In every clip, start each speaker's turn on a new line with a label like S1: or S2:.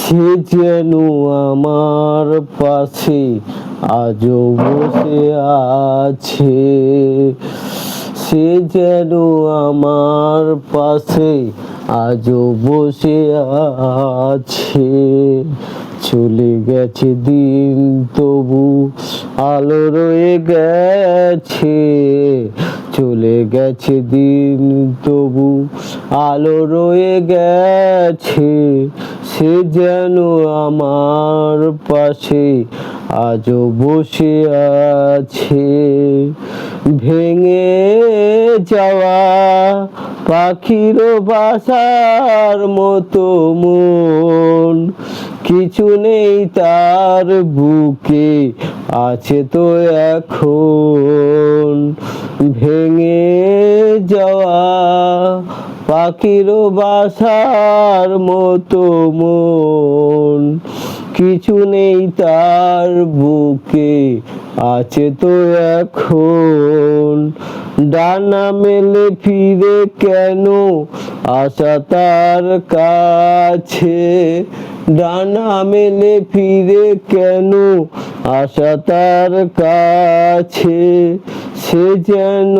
S1: সে যেন আমার পাশে আজও বসে আছে। সে যেন আমার পাশে আজও বসে আছে। চলে গেছে দিন তবু আলো রয়ে গেছে। চলে গেছে দিন তবু আলো রয়ে গেছে। সে যেন আমার পাশে আজও বসে আছে। ভেঙে যাওয়া পাখির বাসার মতো মন, কিছু নেই তার বুকে আছে তো এখন। ভেঙে যাওয়া পাখির বাসার মতো মন, কিছু নেই তার বুকে আছে তো এখন। ডানা মেলে ফিরে কেন আশা তার কাছে। ডানা মেলে ফিরে কেন আশা তার কাছে। সে যেন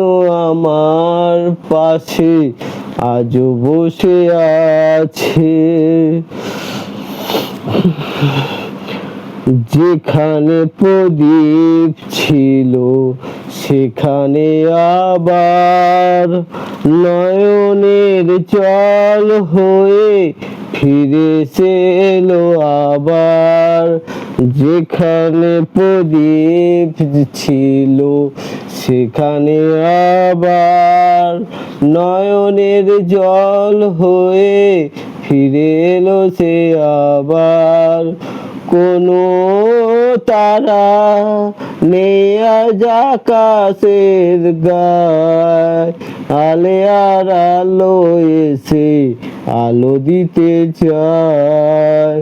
S1: আমার পাশে আজও বসে আছে। যেখানে প্রদীপ ছিল সেখানে আবার নয়নের জল হয়ে ফিরে এলো আবার। যেখানে প্রদীপ ছিল সেখানে আবার নয়নের জল হয়ে ফিরে এলো সে আবার। কোনো তারা নেই আজ আকাশের গায়, আলে আর আলো এসে আলো দিতে চায়।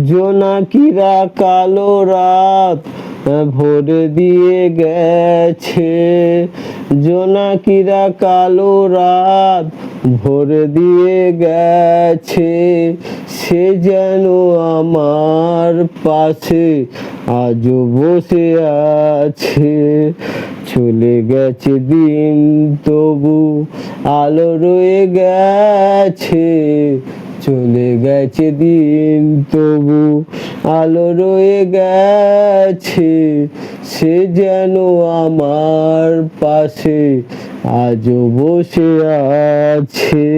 S1: জোনাকিরা কালো রাত ভরে দিয়ে গেছে। জোনাকিরা কালো রাত ভরে দিয়ে গেছে। সে যেন আমার পাশে আজও বসে আছে। চলে গেছে দিন তবু আলো রয়ে গেছে। চলে গেছে দিন তবু আলো রয়ে গেছে। সে যেন আমার পাশে আজও বসে আছে।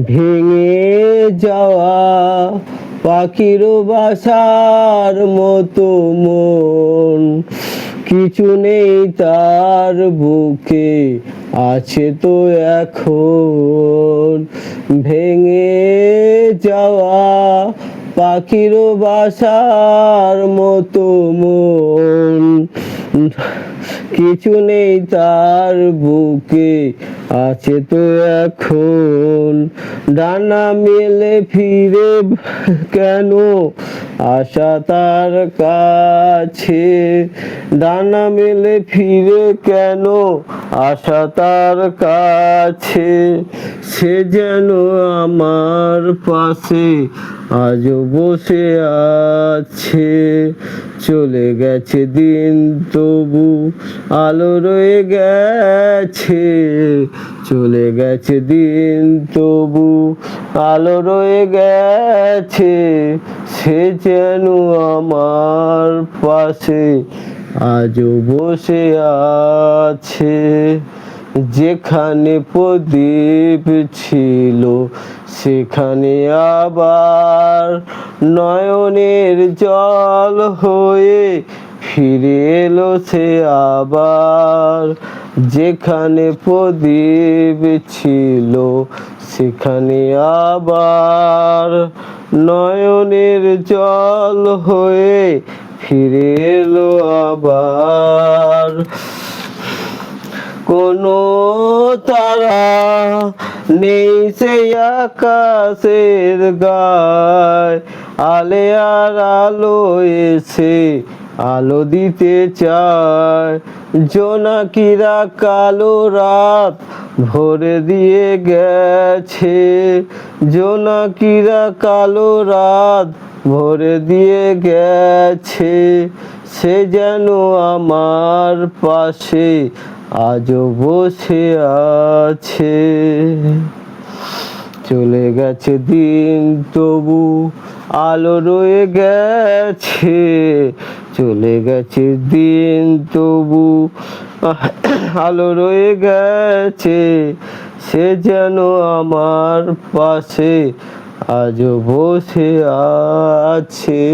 S1: ভেঙে যাওয়া পাখির বাসার মতো মন, কিছু নেই তার বুকে আছে তো এখন। ভেঙে যাওয়া পাখির বাসার মতো মন, কিছু নেই তার বুকে আছে তো এখন। ডানা মেলে ফিরে কেন আশা তার কাছে। ডানা মেলে ফিরে কেন আশা তার কাছে। সে যেন আমার পাশে আজও বসে আছে। চলে গেছে দিন তবু আলো রয়ে গেছে। চলে গেছে দিন তবু আলো রয়ে গেছে। সে যেন আমার পাশে আজও বসে আছে। যেখানে প্রদীপ ছিল সেখানে আবার নয়নের জল হয়ে ফিরে এলো সে আবার। যেখানে প্রদীপ ছিল সেখানে আবার নয়নের জল হয়ে ফিরে এলো আবার। কোনো তারা নেই সেই আকাশের গায়, আলে আর আলো এসে আলো দিতে চায়। জোনাকিরা কালো রাত ভরে দিয়ে গেছে, জোনাকিরা কালো রাত ভরে দিয়ে গেছে। সে যেন আমার পাশে আজও বসে আছে। চলে গেছে দিন তবু আলো রয়ে গেছে, চলে গেছে দিন তবু আলো রয়ে গেছে। সে যেন আমার পাশে আজও বসে আছে।